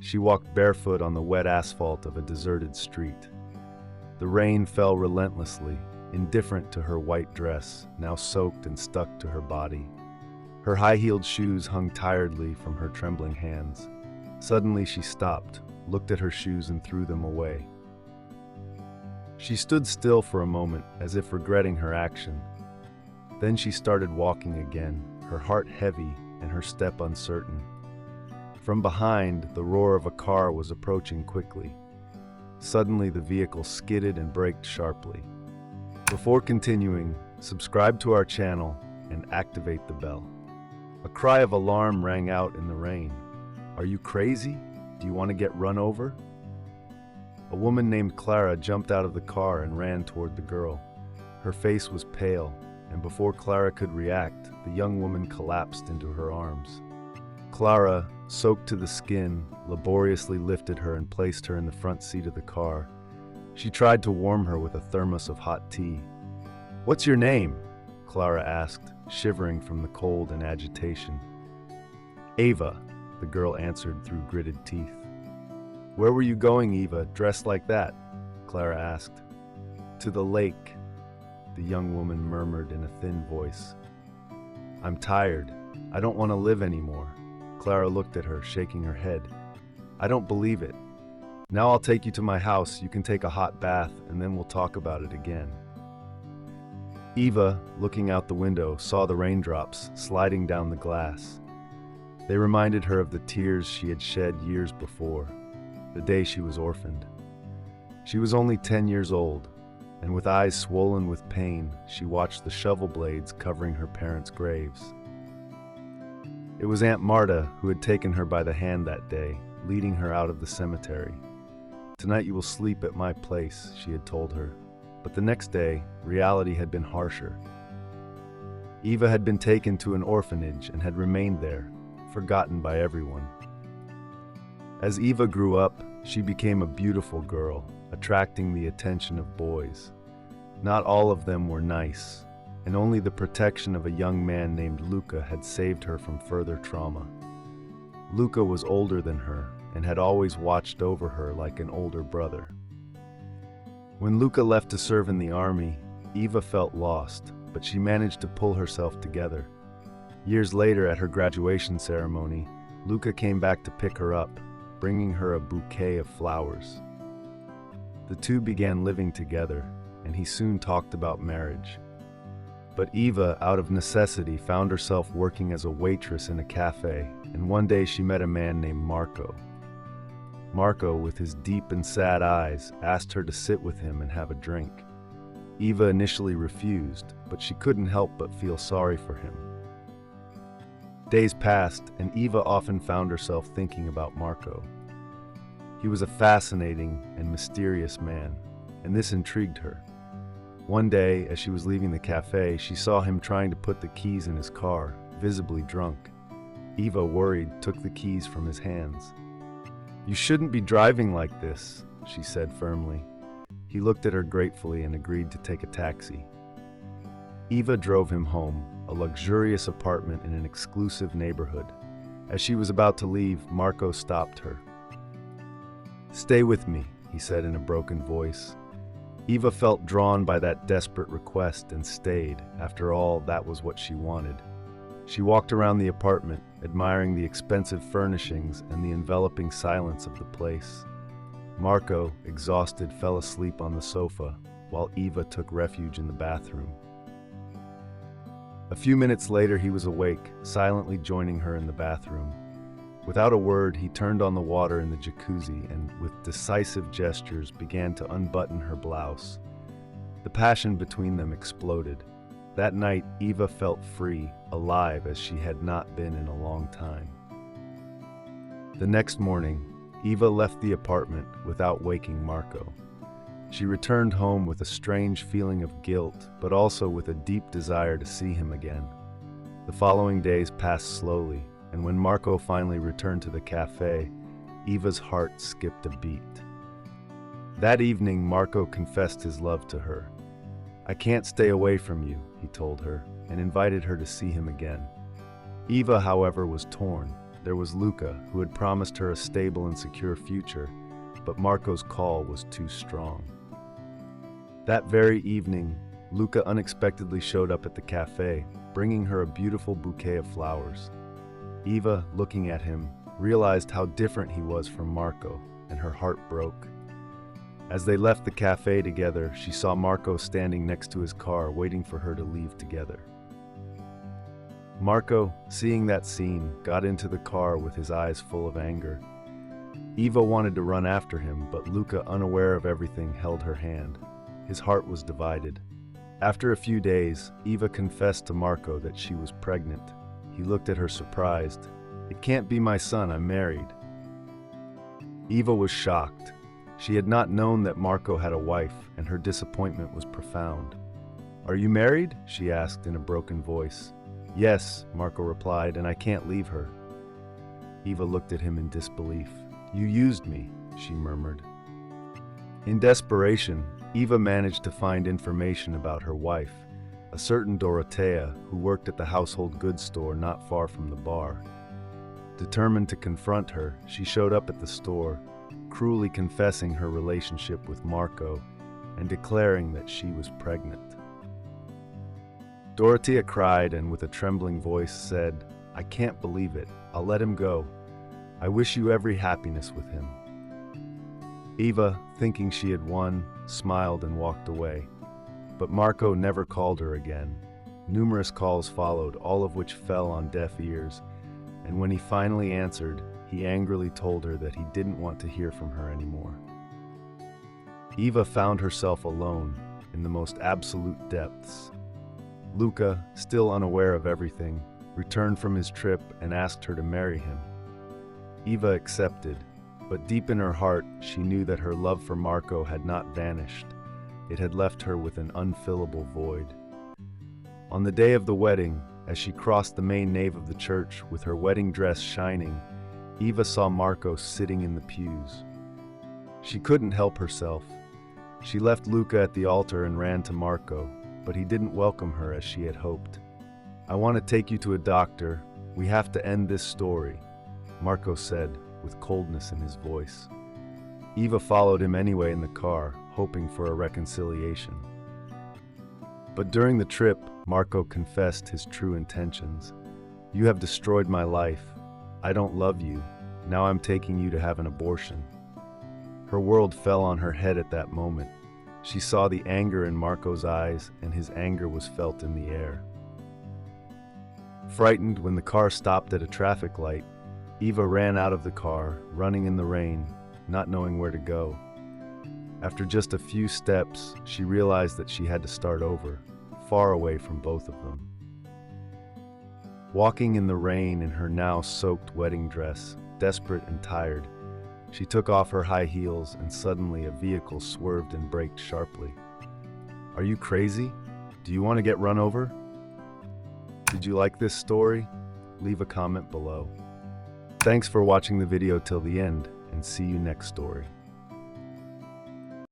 She walked barefoot on the wet asphalt of a deserted street. The rain fell relentlessly, indifferent to her white dress, now soaked and stuck to her body. Her high-heeled shoes hung tiredly from her trembling hands. Suddenly she stopped, looked at her shoes and threw them away. She stood still for a moment, as if regretting her action. Then she started walking again, her heart heavy and her step uncertain. From behind, the roar of a car was approaching quickly. Suddenly, the vehicle skidded and braked sharply. Before continuing, subscribe to our channel and activate the bell. A cry of alarm rang out in the rain. "Are you crazy? Do you want to get run over?" A woman named Clara jumped out of the car and ran toward the girl. Her face was pale, and before Clara could react, the young woman collapsed into her arms. Clara, soaked to the skin, laboriously lifted her and placed her in the front seat of the car. She tried to warm her with a thermos of hot tea. "What's your name?" Clara asked, shivering from the cold and agitation. "Ava," the girl answered through gritted teeth. "Where were you going, Eva, dressed like that?" Clara asked. "To the lake," the young woman murmured in a thin voice. "I'm tired. I don't want to live anymore." Clara looked at her, shaking her head. "I don't believe it. Now I'll take you to my house, you can take a hot bath, and then we'll talk about it again." Eva, looking out the window, saw the raindrops sliding down the glass. They reminded her of the tears she had shed years before, the day she was orphaned. She was only 10 years old, and with eyes swollen with pain, she watched the shovel blades covering her parents' graves. It was Aunt Marta who had taken her by the hand that day, leading her out of the cemetery. "Tonight you will sleep at my place," she had told her. But the next day, reality had been harsher. Eva had been taken to an orphanage and had remained there, forgotten by everyone. As Eva grew up, she became a beautiful girl, attracting the attention of boys. Not all of them were nice, and only the protection of a young man named Luca had saved her from further trauma. Luca was older than her and had always watched over her like an older brother. When Luca left to serve in the army, Eva felt lost, but she managed to pull herself together. Years later, at her graduation ceremony, Luca came back to pick her up, bringing her a bouquet of flowers. The two began living together, and he soon talked about marriage. But Eva, out of necessity, found herself working as a waitress in a cafe, and one day she met a man named Marco. Marco, with his deep and sad eyes, asked her to sit with him and have a drink. Eva initially refused, but she couldn't help but feel sorry for him. Days passed, and Eva often found herself thinking about Marco. He was a fascinating and mysterious man, and this intrigued her. One day, as she was leaving the cafe, she saw him trying to put the keys in his car, visibly drunk. Eva, worried, took the keys from his hands. "You shouldn't be driving like this," she said firmly. He looked at her gratefully and agreed to take a taxi. Eva drove him home, a luxurious apartment in an exclusive neighborhood. As she was about to leave, Marco stopped her. "Stay with me," he said in a broken voice. Eva felt drawn by that desperate request and stayed. After all, that was what she wanted. She walked around the apartment, admiring the expensive furnishings and the enveloping silence of the place. Marco, exhausted, fell asleep on the sofa, while Eva took refuge in the bathroom. A few minutes later, he was awake, silently joining her in the bathroom. Without a word, he turned on the water in the jacuzzi and, with decisive gestures, began to unbutton her blouse. The passion between them exploded. That night, Eva felt free, alive as she had not been in a long time. The next morning, Eva left the apartment without waking Marco. She returned home with a strange feeling of guilt, but also with a deep desire to see him again. The following days passed slowly, and when Marco finally returned to the cafe, Eva's heart skipped a beat. That evening, Marco confessed his love to her. "I can't stay away from you," he told her, and invited her to see him again. Eva, however, was torn. There was Luca, who had promised her a stable and secure future, but Marco's call was too strong. That very evening, Luca unexpectedly showed up at the cafe, bringing her a beautiful bouquet of flowers. Eva, looking at him, realized how different he was from Marco, and her heart broke. As they left the cafe together, she saw Marco standing next to his car, waiting for her to leave together. Marco, seeing that scene, got into the car with his eyes full of anger. Eva wanted to run after him, but Luca, unaware of everything, held her hand. His heart was divided. After a few days, Eva confessed to Marco that she was pregnant. He looked at her surprised. "It can't be my son, I'm married." Eva was shocked. She had not known that Marco had a wife, and her disappointment was profound. "Are you married?" she asked in a broken voice. "Yes," Marco replied, "and I can't leave her." Eva looked at him in disbelief. "You used me," she murmured. In desperation, Eva managed to find information about her wife, a certain Dorothea who worked at the household goods store not far from the bar. Determined to confront her, she showed up at the store, cruelly confessing her relationship with Marco and declaring that she was pregnant. Dorothea cried and with a trembling voice said, "I can't believe it. I'll let him go. I wish you every happiness with him." Eva, thinking she had won, smiled and walked away. But Marco never called her again. Numerous calls followed, all of which fell on deaf ears, and when he finally answered, he angrily told her that he didn't want to hear from her anymore. Eva found herself alone in the most absolute depths. Luca, still unaware of everything, returned from his trip and asked her to marry him. Eva accepted, but deep in her heart, she knew that her love for Marco had not vanished. It had left her with an unfillable void. On the day of the wedding, as she crossed the main nave of the church with her wedding dress shining, Eva saw Marco sitting in the pews. She couldn't help herself. She left Luca at the altar and ran to Marco, but he didn't welcome her as she had hoped. "I want to take you to a doctor. We have to end this story," Marco said, with coldness in his voice. Eva followed him anyway in the car, hoping for a reconciliation. But during the trip, Marco confessed his true intentions. "You have destroyed my life. I don't love you. Now I'm taking you to have an abortion." Her world fell on her head at that moment. She saw the anger in Marco's eyes, and his anger was felt in the air. Frightened when the car stopped at a traffic light, Eva ran out of the car, running in the rain, not knowing where to go. After just a few steps, she realized that she had to start over, far away from both of them. Walking in the rain in her now soaked wedding dress, desperate and tired, she took off her high heels and suddenly a vehicle swerved and braked sharply. "Are you crazy? Do you want to get run over?" Did you like this story? Leave a comment below. Thanks for watching the video till the end, and see you next story.